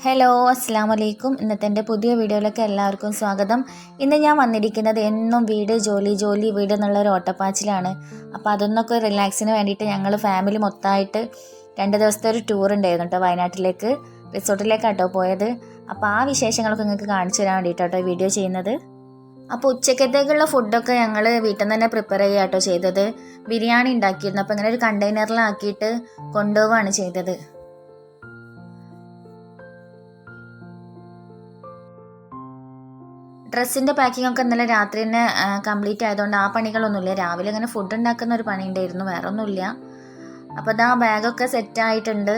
Hello അസ്സാം വലൈക്കും. ഇന്നത്തെ എൻ്റെ പുതിയ വീഡിയോയിലേക്ക് എല്ലാവർക്കും സ്വാഗതം. ഇന്ന് ഞാൻ വന്നിരിക്കുന്നത് എന്നും വീട് ജോലി വീട് എന്നുള്ളൊരു ഓട്ടപ്പാച്ചിലാണ്. അപ്പോൾ അതൊന്നൊക്കെ റിലാക്സിന് വേണ്ടിയിട്ട് ഞങ്ങൾ ഫാമിലി മൊത്തമായിട്ട് 2 ദിവസത്തെ ഒരു ടൂർ ഉണ്ടായിരുന്നു കേട്ടോ. വയനാട്ടിലേക്ക് റിസോർട്ടിലേക്കാട്ടോ പോയത്. അപ്പോൾ ആ വിശേഷങ്ങളൊക്കെ നിങ്ങൾക്ക് കാണിച്ചു തരാൻ വേണ്ടിയിട്ടാട്ടോ വീഡിയോ ചെയ്യുന്നത്. അപ്പോൾ ഉച്ചക്കത്തേക്കുള്ള ഫുഡൊക്കെ ഞങ്ങൾ വീട്ടിൽ നിന്ന് തന്നെ പ്രിപ്പയർ ചെയ്യുക കേട്ടോ ചെയ്തത്. ബിരിയാണി ഉണ്ടാക്കിയിരുന്നു. അപ്പോൾ ഇങ്ങനെ ഒരു കണ്ടെയ്നറിലാക്കിയിട്ട് കൊണ്ടുപോവുകയാണ് ചെയ്തത്. ഡ്രസ്സിൻ്റെ പാക്കിംഗ് ഒക്കെ ഇന്നലെ രാത്രി തന്നെ കംപ്ലീറ്റ് ആയതുകൊണ്ട് ആ പണികളൊന്നുമില്ല. രാവിലെ ഇങ്ങനെ ഫുഡ് ഉണ്ടാക്കുന്ന ഒരു പണി ഉണ്ടായിരുന്നു, വേറെ ഒന്നുമില്ല. അപ്പോൾ ഇതാ ബാഗൊക്കെ സെറ്റായിട്ടുണ്ട്.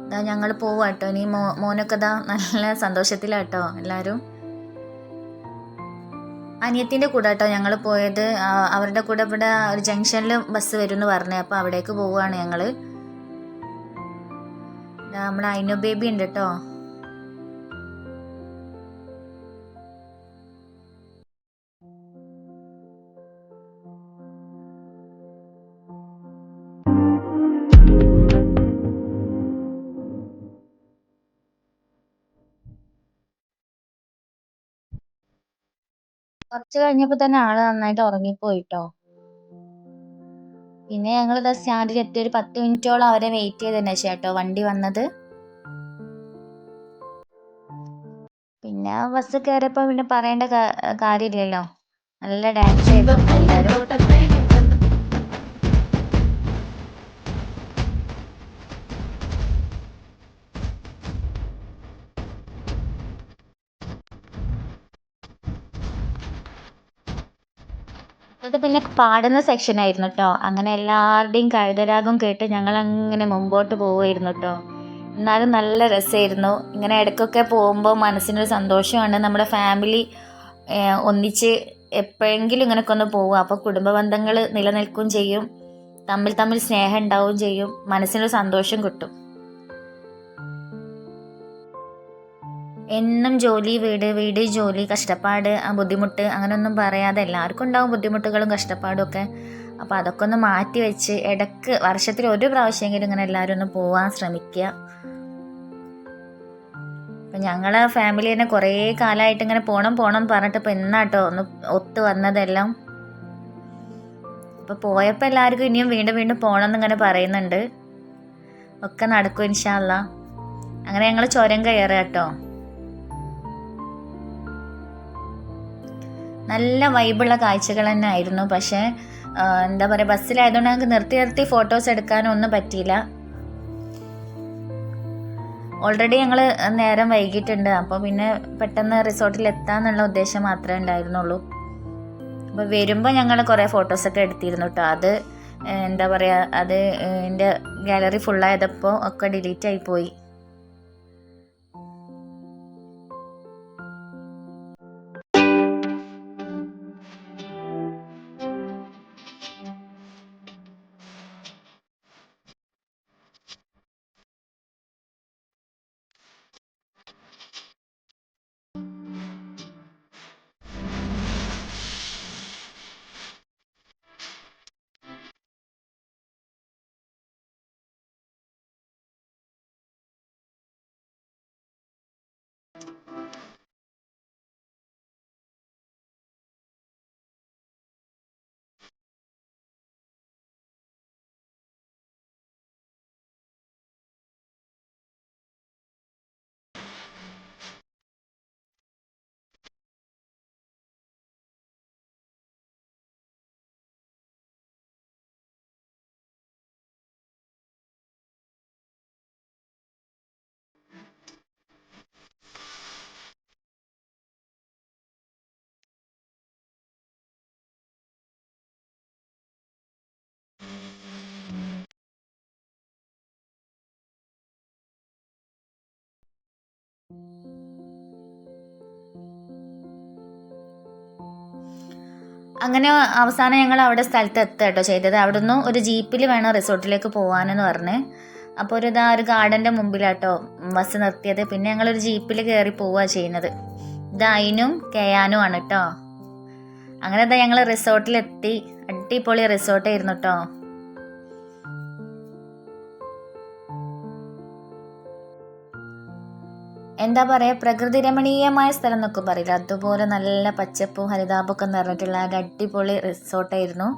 ഇതാ ഞങ്ങൾ പോവാ കേട്ടോ. ഇനി മോനൊക്കെ ഇതാ നല്ല സന്തോഷത്തിലാട്ടോ എല്ലാവരും. അനിയത്തിൻ്റെ കൂടെ കേട്ടോ ഞങ്ങൾ പോയത്. അവരുടെ കൂടെ ഇവിടെ ഒരു ജംഗ്ഷനിൽ ബസ് വരും എന്ന് പറഞ്ഞു. അപ്പോൾ അവിടേക്ക് പോവുകയാണ് ഞങ്ങൾ. നമ്മുടെ അയിനു ബേബി ഉണ്ട് കേട്ടോ. കുറച്ച് കഴിഞ്ഞപ്പോൾ തന്നെ ആള് നന്നായിട്ട് ഉറങ്ങിപ്പോയിട്ടോ. പിന്നെ ഞങ്ങളിതാ സ്റ്റാൻഡിൽ എത്തി ഒരു 10 മിനിറ്റോളം അവരെ വെയിറ്റ് ചെയ്തതിന് ശേഷം കേട്ടോ വണ്ടി വന്നത്. പിന്നെ ബസ് കയറിയപ്പോൾ പിന്നെ പറയേണ്ട കാര്യമില്ലല്ലോ, നല്ല ഡാൻസ് ചെയ്തു എല്ലാവരും. അത് പിന്നെ പാടുന്ന സെക്ഷൻ ആയിരുന്നു കേട്ടോ. അങ്ങനെ എല്ലാവരുടെയും കഴുതരാഗം കേട്ട് ഞങ്ങൾ അങ്ങനെ മുമ്പോട്ട് പോവുമായിരുന്നു കേട്ടോ. എന്നാലും നല്ല രസമായിരുന്നു. ഇങ്ങനെ ഇടയ്ക്കൊക്കെ പോകുമ്പോൾ മനസ്സിനൊരു സന്തോഷമാണ്. നമ്മുടെ ഫാമിലി ഒന്നിച്ച് എപ്പോഴെങ്കിലും ഇങ്ങനെയൊക്കെ ഒന്ന് പോവുക. അപ്പോൾ കുടുംബ ബന്ധങ്ങൾ നിലനിൽക്കുകയും ചെയ്യും, തമ്മിൽ സ്നേഹം ഉണ്ടാവുകയും ചെയ്യും, മനസ്സിനൊരു സന്തോഷം കിട്ടും. എന്നും ജോലി വീട് ജോലി കഷ്ടപ്പാട് ബുദ്ധിമുട്ട് അങ്ങനെയൊന്നും പറയാതെ എല്ലാവർക്കും ഉണ്ടാവും ബുദ്ധിമുട്ടുകളും കഷ്ടപ്പാടും ഒക്കെ. അപ്പോൾ അതൊക്കെ ഒന്ന് മാറ്റി വെച്ച് ഇടയ്ക്ക് വർഷത്തിൽ ഒരു പ്രാവശ്യമെങ്കിലും ഇങ്ങനെ എല്ലാവരും ഒന്ന് പോവാൻ ശ്രമിക്കുക. അപ്പം ഞങ്ങളെ ഫാമിലി തന്നെ കുറേ കാലമായിട്ട് ഇങ്ങനെ പോണം പറഞ്ഞിട്ട് ഇപ്പോൾ എന്നാട്ടോ ഒന്ന് ഒത്തു വന്നതെല്ലാം. അപ്പോൾ പോയപ്പോൾ എല്ലാവർക്കും ഇനിയും വീണ്ടും പോകണം എന്നിങ്ങനെ പറയുന്നുണ്ട്. ഒക്കെ നടക്കും ഇൻഷാ അല്ലാ. അങ്ങനെ ഞങ്ങൾ ചുരം കയറുക കേട്ടോ. നല്ല വൈബുള്ള കാഴ്ചകൾ തന്നെ ആയിരുന്നു. പക്ഷേ എന്താ പറയുക, ബസ്സിലായതുകൊണ്ട് ഞങ്ങൾക്ക് നിർത്തി ഫോട്ടോസ് എടുക്കാനൊന്നും ഒന്നും പറ്റിയില്ല. ഓൾറെഡി ഞങ്ങൾ നേരം വൈകിട്ടുണ്ട്. അപ്പോൾ പിന്നെ പെട്ടെന്ന് റിസോർട്ടിൽ എത്താമെന്നുള്ള ഉദ്ദേശം മാത്രമേ ഉണ്ടായിരുന്നുള്ളൂ. അപ്പോൾ വരുമ്പോൾ ഞങ്ങൾ കുറേ ഫോട്ടോസൊക്കെ എടുത്തിരുന്നു കേട്ടോ. അത് എന്താ പറയുക, അത് എൻ്റെ ഗാലറി ഫുള്ളായതപ്പോൾ ഒക്കെ ഡിലീറ്റ് ആയിപ്പോയി. അങ്ങനെ അവസാനം ഞങ്ങൾ അവിടെ സ്ഥലത്ത് എത്തുക കേട്ടോ ചെയ്തത്. അവിടെ നിന്ന് ഒരു ജീപ്പിൽ വേണം റിസോർട്ടിലേക്ക് പോകാനെന്ന് പറഞ്ഞ്. അപ്പോൾ ഒരു ഗാർഡൻ്റെ മുമ്പിലാട്ടോ ബസ് നിർത്തിയത്. പിന്നെ ഞങ്ങളൊരു ജീപ്പിൽ കയറി പോവുക ചെയ്യുന്നത്. ഇത് അയിനും കെയാനും ആണ് കേട്ടോ. അങ്ങനെ ഞങ്ങൾ റിസോർട്ടിലെത്തി. അടിപൊളി റിസോർട്ടായിരുന്നു കേട്ടോ. എന്താ പറയുക, പ്രകൃതി രമണീയമായ സ്ഥലം എന്നൊക്കെ പറയില്ല, അതുപോലെ നല്ല പച്ചപ്പും ഹരിതാപമൊക്കെ നിറഞ്ഞിട്ടുള്ള ഒരു അടിപൊളി റിസോർട്ടായിരുന്നു.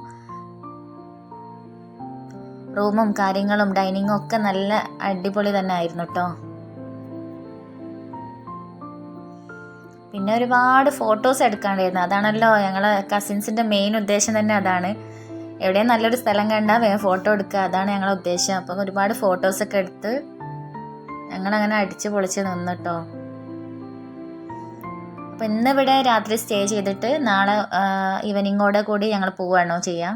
റൂമും കാര്യങ്ങളും ഡൈനിങ്ങും ഒക്കെ നല്ല അടിപൊളി തന്നെ ആയിരുന്നു കേട്ടോ. പിന്നെ ഒരുപാട് ഫോട്ടോസ് എടുക്കാണ്ടായിരുന്നു. അതാണല്ലോ ഞങ്ങളെ കസിൻസിൻ്റെ മെയിൻ ഉദ്ദേശം തന്നെ അതാണ്. എവിടെയും നല്ലൊരു സ്ഥലം കണ്ടാൽ വേഗം ഫോട്ടോ എടുക്കുക, അതാണ് ഞങ്ങളുടെ ഉദ്ദേശം. അപ്പം ഒരുപാട് ഫോട്ടോസൊക്കെ എടുത്ത് ഞങ്ങളങ്ങനെ അടിച്ച് പൊളിച്ച് നിന്നിട്ടോ. അപ്പം ഇന്നിവിടെ രാത്രി സ്റ്റേ ചെയ്തിട്ട് നാളെ ഈവനിങ്ങോടെ കൂടി ഞങ്ങൾ പോവുകയാണോ ചെയ്യുക.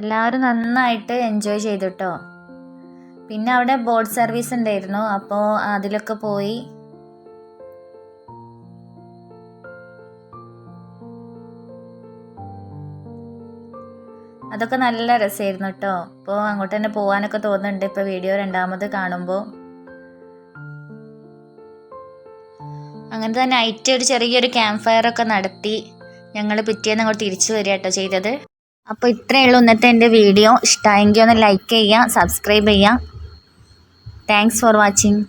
എല്ലാവരും നന്നായിട്ട് എൻജോയ് ചെയ്തു കേട്ടോ. പിന്നെ അവിടെ ബോട്ട് സർവീസ് ഉണ്ടായിരുന്നു, അപ്പോൾ അതിലൊക്കെ പോയി. അതൊക്കെ നല്ല രസമായിരുന്നു കേട്ടോ. അപ്പോൾ അങ്ങോട്ട് തന്നെ പോകാനൊക്കെ തോന്നുന്നുണ്ട് ഇപ്പോൾ വീഡിയോ രണ്ടാമത് കാണുമ്പോൾ. അങ്ങനെ തന്നെ നൈറ്റ് ഒരു ചെറിയൊരു ക്യാമ്പ് ഫയർ ഒക്കെ നടത്തി ഞങ്ങൾ പിറ്റേന്ന് അങ്ങോട്ട് തിരിച്ചു വരിക കേട്ടോ ചെയ്തത്. അപ്പോൾ ഇത്രയേ ഉള്ളൂ ഇന്നത്തെ എൻ്റെ വീഡിയോ. ഇഷ്ടമായെങ്കിൽ ഒന്ന് ലൈക്ക് ചെയ്യുക, സബ്സ്ക്രൈബ് ചെയ്യുക. Thanks for watching.